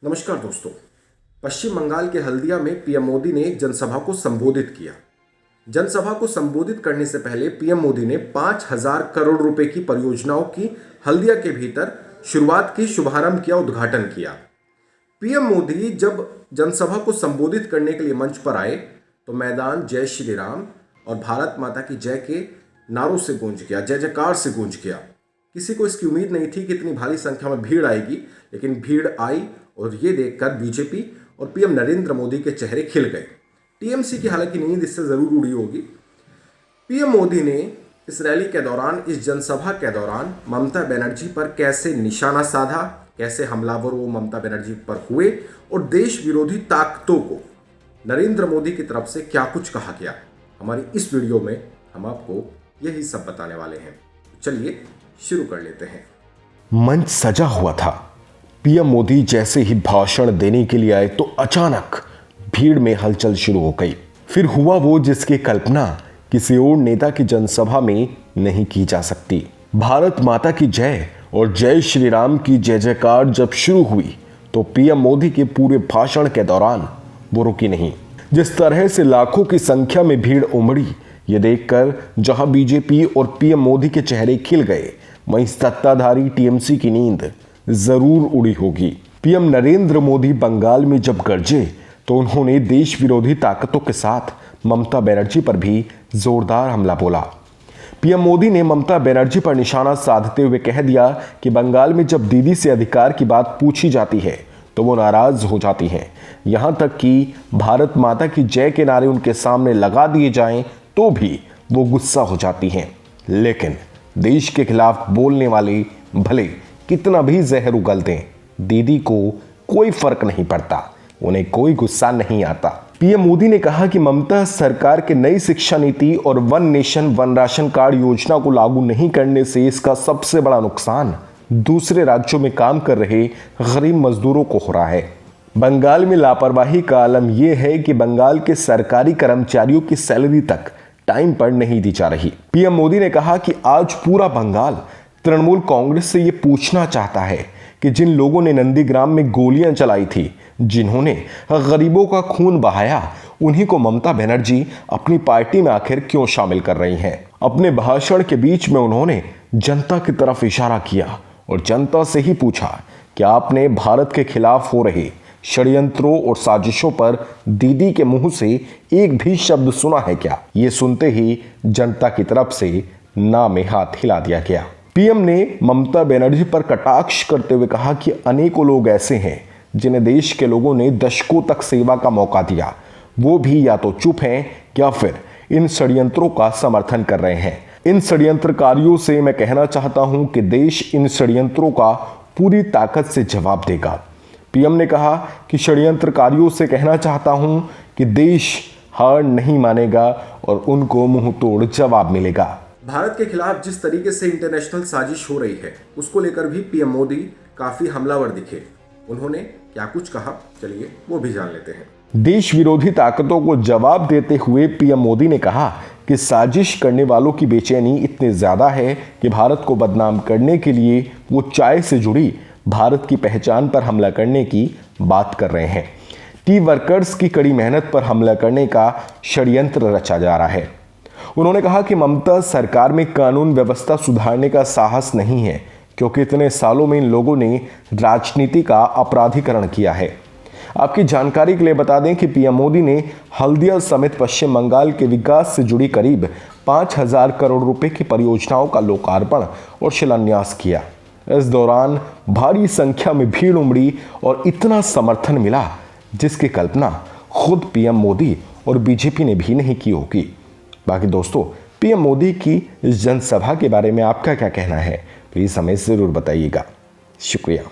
नमस्कार दोस्तों। पश्चिम बंगाल के हल्दिया में पीएम मोदी ने एक जनसभा को संबोधित किया। जनसभा को संबोधित करने से पहले पीएम मोदी ने 5,000 करोड़ रुपए की परियोजनाओं की हल्दिया के भीतर शुरुआत की, शुभारंभ किया, उद्घाटन किया। पीएम मोदी जब जनसभा को संबोधित करने के लिए मंच पर आए तो मैदान जय श्री राम और भारत माता की जय के नारों से गूंज गया, जय जयकार से गूंज गया। किसी को इसकी उम्मीद नहीं थी कि इतनी भारी संख्या में भीड़ आएगी, लेकिन भीड़ आई और ये देखकर बीजेपी और पीएम नरेंद्र मोदी के चेहरे खिल गए। टीएमसी की हालांकि नींद इससे जरूर उड़ी होगी। पीएम मोदी ने इस रैली के दौरान, इस जनसभा के दौरान ममता बनर्जी पर कैसे निशाना साधा, कैसे हमलावर वो ममता बनर्जी पर हुए और देश विरोधी ताकतों को नरेंद्र मोदी की तरफ से क्या कुछ कहा गया, हमारी इस वीडियो में हम आपको यही सब बताने वाले हैं। चलिए शुरू कर लेते हैं। मंच सजा हुआ था। पीएम मोदी जैसे ही भाषण देने के लिए आए तो अचानक भीड़ में हलचल शुरू हो गई। फिर हुआ वो जिसकी कल्पना किसी और नेता की जनसभा में नहीं की जा सकती। भारत माता की जय और जय श्री राम की जय जयकार जब शुरू हुई तो पीएम मोदी के पूरे भाषण के दौरान वो रुकी नहीं। जिस तरह से लाखों की संख्या में भीड़ उमड़ी, ये देखकर जहां बीजेपी और पीएम मोदी के चेहरे खिल गए, वहीं सत्ताधारी टीएमसी की नींद जरूर उड़ी होगी। पीएम नरेंद्र मोदी बंगाल में जब गरजे तो उन्होंने देश विरोधी ताकतों के साथ ममता बनर्जी पर भी जोरदार हमला बोला। पीएम मोदी ने ममता बनर्जी पर निशाना साधते हुए कह दिया कि बंगाल में जब दीदी से अधिकार की बात पूछी जाती है तो वो नाराज हो जाती हैं। यहां तक कि भारत माता की जय के नारे उनके सामने लगा दिए जाएं तो भी वो गुस्सा हो जाती हैं। लेकिन देश के खिलाफ बोलने वाले भले कितना भी जहर उगल दें, दीदी को कोई फर्क नहीं पड़ता, उन्हें कोई गुस्सा नहीं आता। पीएम मोदी ने कहा कि ममता सरकार के नई शिक्षा नीति और one nation one ration card योजना को लागू नहीं करने से इसका सबसे बड़ा नुकसान दूसरे राज्यों में काम कर रहे गरीब मजदूरों को हो रहा है। बंगाल में लापरवाही का आलम यह है कि बंगाल के सरकारी कर्मचारियों की सैलरी तक टाइम पर नहीं दी जा रही। पीएम मोदी ने कहा कि आज पूरा बंगाल तृणमूल कांग्रेस से ये पूछना चाहता है कि जिन लोगों ने नंदीग्राम में गोलियां चलाई थी, जिन्होंने गरीबों का खून बहाया, उन्हीं को ममता बनर्जी अपनी पार्टी में आखिर क्यों शामिल कर रही हैं। अपने भाषण के बीच में उन्होंने जनता की तरफ इशारा किया और जनता से ही पूछा कि आपने भारत के खिलाफ हो रहे षड्यंत्रों और साजिशों पर दीदी के मुंह से एक भी शब्द सुना है क्या। ये सुनते ही जनता की तरफ से ना में हाथ हिला दिया गया। पीएम ने ममता बनर्जी पर कटाक्ष करते हुए कहा कि अनेकों लोग ऐसे हैं जिन्हें देश के लोगों ने दशकों तक सेवा का मौका दिया, वो भी या तो चुप हैं या फिर इन षड्यंत्रों का समर्थन कर रहे हैं। इन षड्यंत्रकारियों से मैं कहना चाहता हूं कि देश इन षड्यंत्रों का पूरी ताकत से जवाब देगा। पीएम ने कहा कि षड्यंत्रकारियों से कहना चाहता हूं कि देश हार नहीं मानेगा और उनको मुंह तोड़ जवाब मिलेगा। भारत के खिलाफ जिस तरीके से इंटरनेशनल साजिश हो रही है, उसको लेकर भी पीएम मोदी काफी हमलावर दिखे। उन्होंने क्या कुछ कहा, चलिए वो भी जान लेते हैं। देश विरोधी ताकतों को जवाब देते हुए पीएम मोदी ने कहा कि साजिश करने वालों की बेचैनी इतनी ज्यादा है कि भारत को बदनाम करने के लिए वो चाय से जुड़ी भारत की पहचान पर हमला करने की बात कर रहे हैं। टी वर्कर्स की कड़ी मेहनत पर हमला करने का षड्यंत्र रचा जा रहा है। उन्होंने कहा कि ममता सरकार में कानून व्यवस्था सुधारने का साहस नहीं है, क्योंकि इतने सालों में इन लोगों ने राजनीति का अपराधीकरण किया है। आपकी जानकारी के लिए बता दें कि पीएम मोदी ने हल्दिया समेत पश्चिम बंगाल के विकास से जुड़ी करीब 5,000 करोड़ रुपए की परियोजनाओं का लोकार्पण और शिलान्यास किया। इस दौरान भारी संख्या में भीड़ उमड़ी और इतना समर्थन मिला जिसकी कल्पना खुद पीएम मोदी और बीजेपी ने भी नहीं की होगी। बाकी दोस्तों, पीएम मोदी की इस जनसभा के बारे में आपका क्या कहना है, प्लीज हमें जरूर बताइएगा। शुक्रिया।